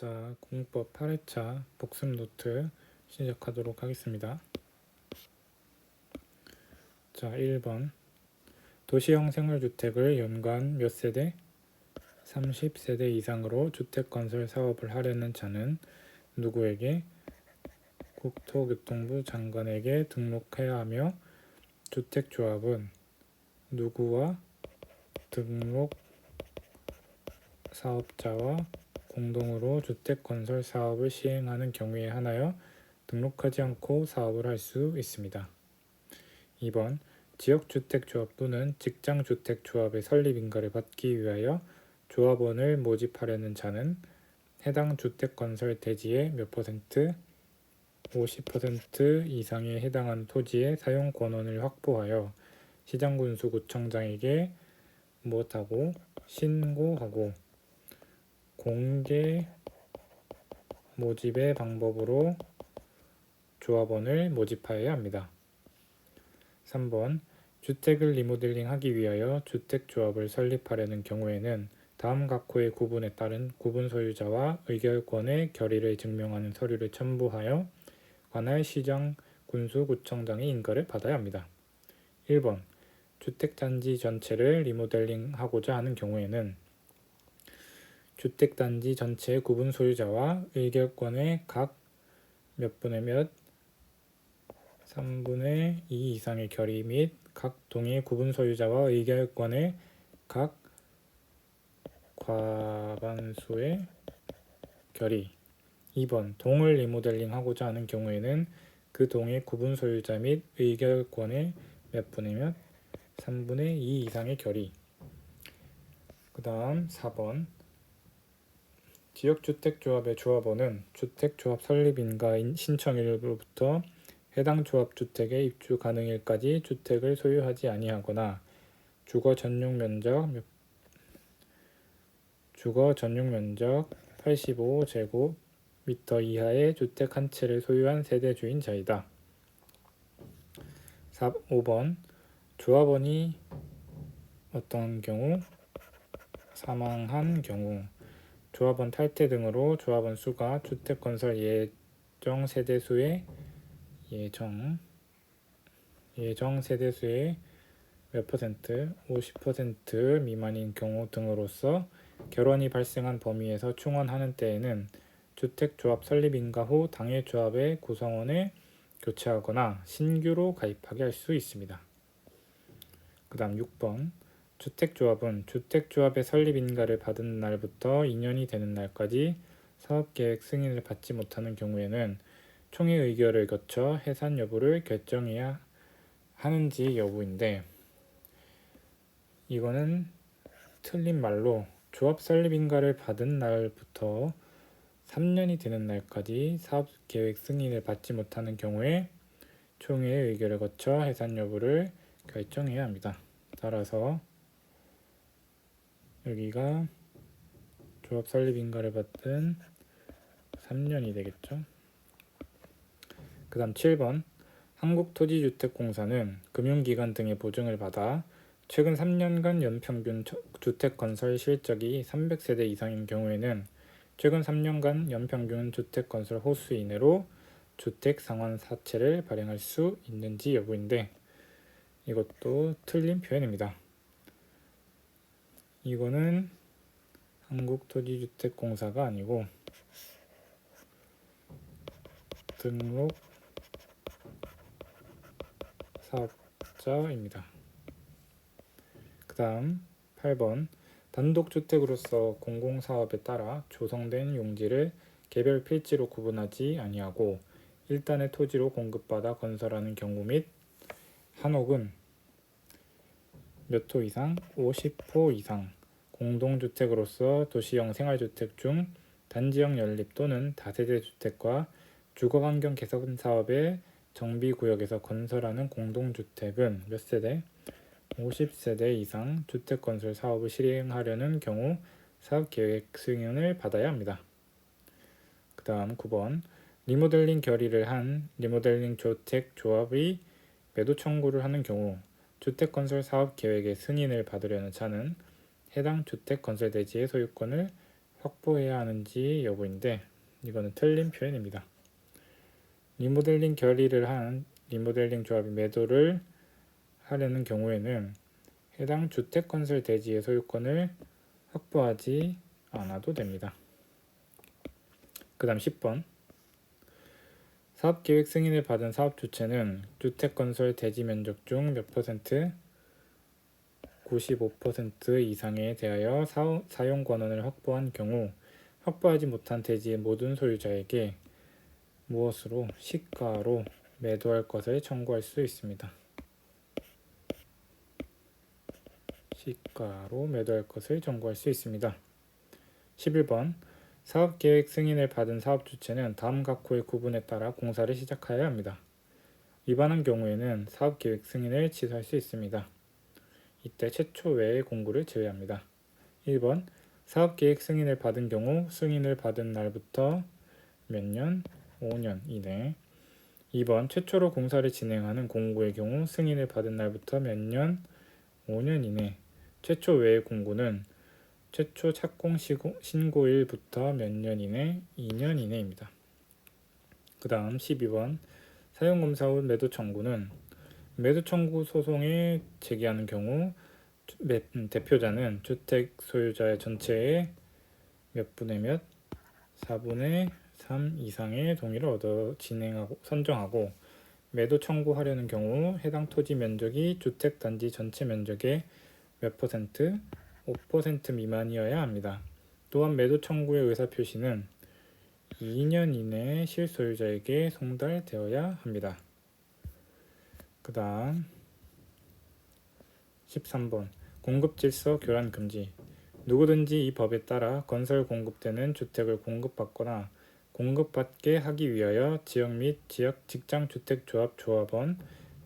자, 공법 8회차 복습 노트 시작하도록 하겠습니다. 자, 1번 도시형 생활주택을 연간 몇 세대? 30세대 이상으로 주택건설 사업을 하려는 자는 누구에게? 국토교통부 장관에게 등록해야 하며 주택조합은 누구와 등록 사업자와 공동으로 주택건설 사업을 시행하는 경우에 하나여 등록하지 않고 사업을 할 수 있습니다. 2번 지역주택조합 또는 직장주택조합의 설립인가를 받기 위하여 조합원을 모집하려는 자는 해당 주택건설 대지의 몇 퍼센트? 50% 이상에 해당하는 토지의 사용 권한을 확보하여 시장군수구청장에게 무엇하고? 신고하고 공개 모집의 방법으로 조합원을 모집하여야 합니다. 3번 주택을 리모델링 하기 위하여 주택조합을 설립하려는 경우에는 다음 각호의 구분에 따른 구분 소유자와 의결권의 결의를 증명하는 서류를 첨부하여 관할 시장 군수구청장의 인가를 받아야 합니다. 1번 주택단지 전체를 리모델링 하고자 하는 경우에는 주택단지 전체의 구분 소유자와 의결권의 각 몇 분의 몇 3분의 2 이상의 결의 및 각 동의 구분 소유자와 의결권의 각 과반수의 결의. 2번 동을 리모델링 하고자 하는 경우에는 그 동의 구분 소유자 및 의결권의 몇 분의 몇 3분의 2 이상의 결의. 그 다음 4번 지역주택조합의 조합원은 주택조합 설립인가 신청일로부터 해당 조합주택의 입주 가능일까지 주택을 소유하지 아니하거나 주거 전용 면적 85제곱미터 이하의 주택 한 채를 소유한 세대주인자이다. 5번 조합원이 어떤 경우? 사망한 경우 조합원 탈퇴 등으로 조합원 수가 주택건설 예정 세대수의 몇 퍼센트? 50% 미만인 경우 등으로서 결원이 발생한 범위에서 충원하는 때에는 주택조합 설립인가 후 당해 조합의 구성원을 교체하거나 신규로 가입하게 할 수 있습니다. 그 다음 6번 주택조합은 주택조합의 설립인가를 받은 날부터 2년이 되는 날까지 사업계획 승인을 받지 못하는 경우에는 총회 의결을 거쳐 해산 여부를 결정해야 하는지 여부인데, 이거는 틀린 말로 조합 설립인가를 받은 날부터 3년이 되는 날까지 사업계획 승인을 받지 못하는 경우에 총회의 의결을 거쳐 해산 여부를 결정해야 합니다. 따라서 여기가 조합 설립인가를 받은 3년이 되겠죠. 그 다음 7번 한국토지주택공사는 금융기관 등의 보증을 받아 최근 3년간 연평균 주택건설 실적이 300세대 이상인 경우에는 최근 3년간 연평균 주택건설 호수 이내로 주택상환 사채를 발행할 수 있는지 여부인데, 이것도 틀린 표현입니다. 이거는 한국토지주택공사가 아니고 등록 사업자입니다. 그 다음 8번 단독주택으로서 공공사업에 따라 조성된 용지를 개별 필지로 구분하지 아니하고 일단의 토지로 공급받아 건설하는 경우 및 한옥은 몇 호 이상? 50호 이상 공동주택으로서 도시형 생활주택 중 단지형 연립 또는 다세대주택과 주거환경 개선 사업의 정비구역에서 건설하는 공동주택은 몇 세대? 50세대 이상 주택건설 사업을 실행하려는 경우 사업계획 승인을 받아야 합니다. 그 다음 9번 리모델링 결의를 한 리모델링 주택조합의 매도 청구를 하는 경우 주택건설 사업계획의 승인을 받으려는 자는 해당 주택건설 대지의 소유권을 확보해야 하는지 여부인데 이거는 틀린 표현입니다. 리모델링 결의를 한 리모델링 조합이 매도를 하려는 경우에는 해당 주택건설 대지의 소유권을 확보하지 않아도 됩니다. 그 다음 10번 사업계획 승인을 받은 사업주체는 주택건설 대지 면적 중 몇 퍼센트 95% 이상에 대하여 사용권을 확보한 경우 확보하지 못한 대지의 모든 소유자에게 무엇으로 시가로 매도할 것을 청구할 수 있습니다. 시가로 매도할 것을 청구할 수 있습니다. 11번 사업계획 승인을 받은 사업주체는 다음 각호의 구분에 따라 공사를 시작하여야 합니다. 위반한 경우에는 사업계획 승인을 취소할 수 있습니다. 이때 최초 외의 공구를 제외합니다. 1번 사업계획 승인을 받은 경우 승인을 받은 날부터 몇 년? 5년 이내. 2번 최초로 공사를 진행하는 공구의 경우 승인을 받은 날부터 몇 년? 5년 이내. 최초 외의 공구는 최초 착공 신고일부터 몇 년 이내? 2년 이내입니다. 그 다음 12번 사용검사 후 매도 청구는 매도 청구 소송에 제기하는 경우 대표자는 주택 소유자의 전체의 몇 분의 몇? 4분의 3 이상의 동의를 얻어 선정하고 매도 청구하려는 경우 해당 토지 면적이 주택단지 전체 면적의 몇 퍼센트? 5% 미만이어야 합니다. 또한 매도 청구의 의사표시는 2년 이내에 실소유자에게 송달되어야 합니다. 그 다음 13번 공급질서 교란 금지. 누구든지 이 법에 따라 건설 공급되는 주택을 공급받거나 공급받게 하기 위하여 지역 및 지역 직장주택조합 조합원,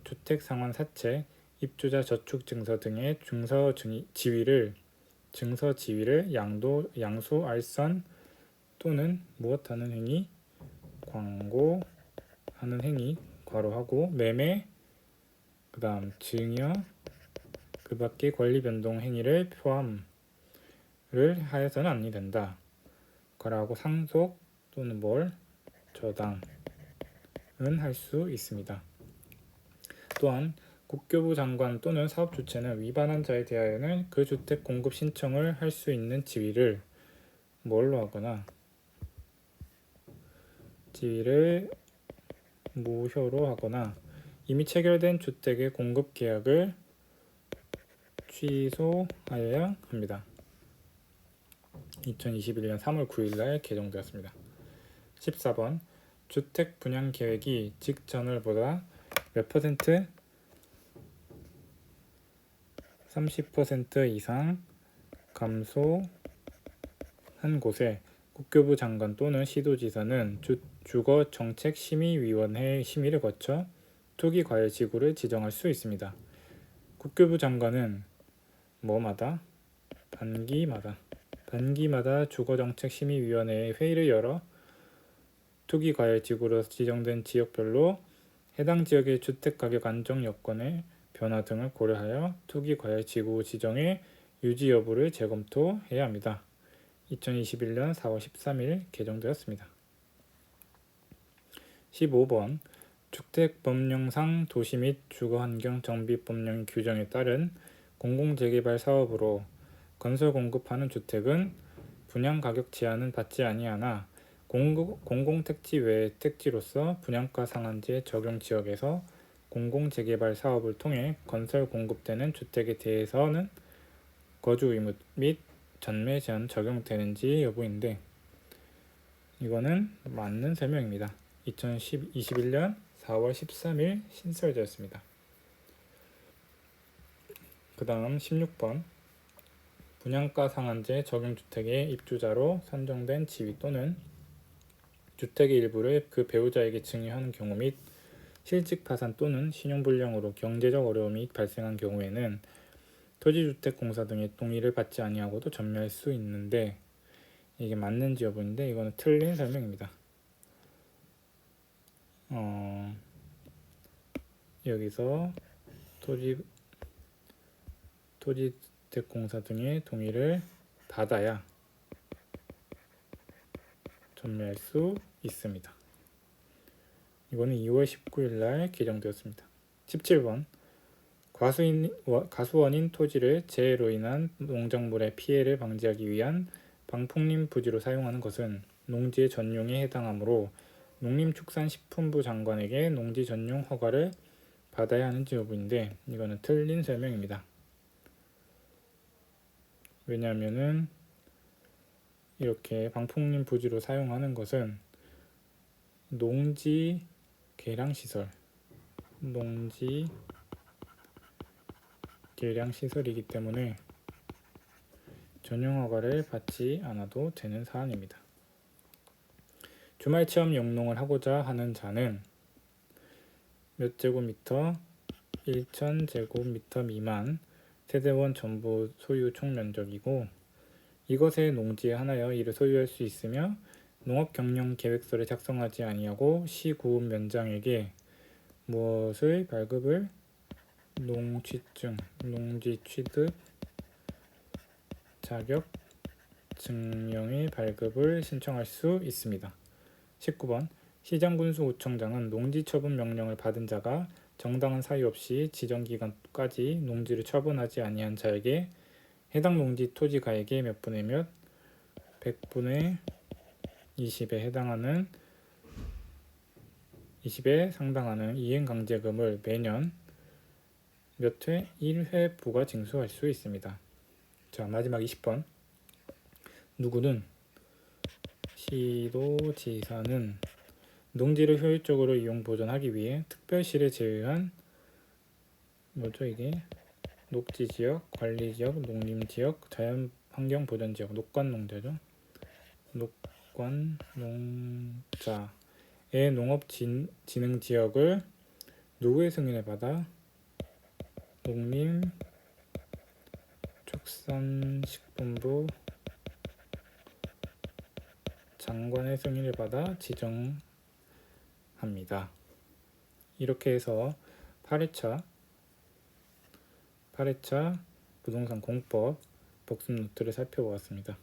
주택상환사채, 입주자 저축증서 등의 증서 지위를 양수, 알선 또는 무엇하는 행위, 광고하는 행위, 괄호하고 매매, 그 다음 증여, 그 밖의 권리 변동 행위를 포함을 하여서는 아니 된다. 괄호하고 상속 또는 저당은 할 수 있습니다. 또한 국교부 장관 또는 사업주체는 위반한 자에 대하여는 그 주택 공급 신청을 할 수 있는 지위를 지위를 무효로 하거나 이미 체결된 주택의 공급 계약을 취소하여야 합니다. 2021년 3월 9일날 개정되었습니다. 14번 주택 분양 계획이 직전월보다 몇 퍼센트? 30% 이상 감소한 곳에 국교부 장관 또는 시도지사는 주거정책심의위원회 심의를 거쳐 투기과열지구를 지정할 수 있습니다. 국교부 장관은 반기마다 주거정책심의위원회의 회의를 열어 투기과열지구로 지정된 지역별로 해당 지역의 주택가격 안정 여건의 변화 등을 고려하여 투기과열지구 지정의 유지 여부를 재검토해야 합니다. 2021년 4월 13일 개정되었습니다. 15번 주택법령상 도시 및 주거환경 정비법령 규정에 따른 공공재개발 사업으로 건설 공급하는 주택은 분양가격 제한은 받지 아니하나 공공택지 외의 택지로서 분양가 상한제 적용 지역에서 공공재개발 사업을 통해 건설 공급되는 주택에 대해서는 거주 의무 및 전매 제한 적용되는지 여부인데 이거는 맞는 설명입니다. 2021년 4월 13일 신설되었습니다. 그 다음 16번 분양가 상한제 적용주택의 입주자로 선정된 지위 또는 주택의 일부를 그 배우자에게 증여하는 경우 및 실직 파산 또는 신용불량으로 경제적 어려움이 발생한 경우에는 토지주택공사 등의 동의를 받지 아니하고도 전매할 수 있는데 이게 맞는지 여부인데 이거는 틀린 설명입니다. 여기서 토지주택공사 등의 동의를 받아야 판매할 수 있습니다. 이거는 2월 19일 날 개정되었습니다. 17번 과수원인 토지를 재해로 인한 농작물의 피해를 방지하기 위한 방풍림 부지로 사용하는 것은 농지의 전용에 해당하므로 농림축산식품부 장관에게 농지 전용 허가를 받아야 하는지 여부인데, 이거는 틀린 설명입니다. 왜냐하면은 이렇게 방풍림 부지로 사용하는 것은 농지 개량시설, 농지 개량시설이기 때문에 전용 허가를 받지 않아도 되는 사안입니다. 주말체험 영농을 하고자 하는 자는 몇 제곱미터, 1000제곱미터 미만 세대원 전부 소유 총면적이고, 이것의 농지에 하나여 이를 소유할 수 있으며 농업경영계획서를 작성하지 아니하고 시구읍면장에게 무엇을 발급을 농취증, 농지취득 자격 증명의 발급을 신청할 수 있습니다. 19번 시장군수구청장은 농지처분 명령을 받은 자가 정당한 사유 없이 지정기간까지 농지를 처분하지 아니한 자에게 해당 농지 토지가액의 몇 분의 몇 100분의 20에 해당하는 20에 상당하는 이행강제금을 매년 몇 회 1회 부과 징수할 수 있습니다. 자, 마지막 20번 누구는 시도지사는 농지를 효율적으로 이용 보존하기 위해 특별시를 제외한 녹지지역, 관리지역, 농림지역, 자연환경보전지역, 녹관농자죠. 녹관농자의 농업진흥지역을 누구의 승인을 받아? 농림축산식품부 장관의 승인을 받아 지정합니다. 이렇게 해서 8회차 부동산 공법 복습 노트를 살펴보았습니다.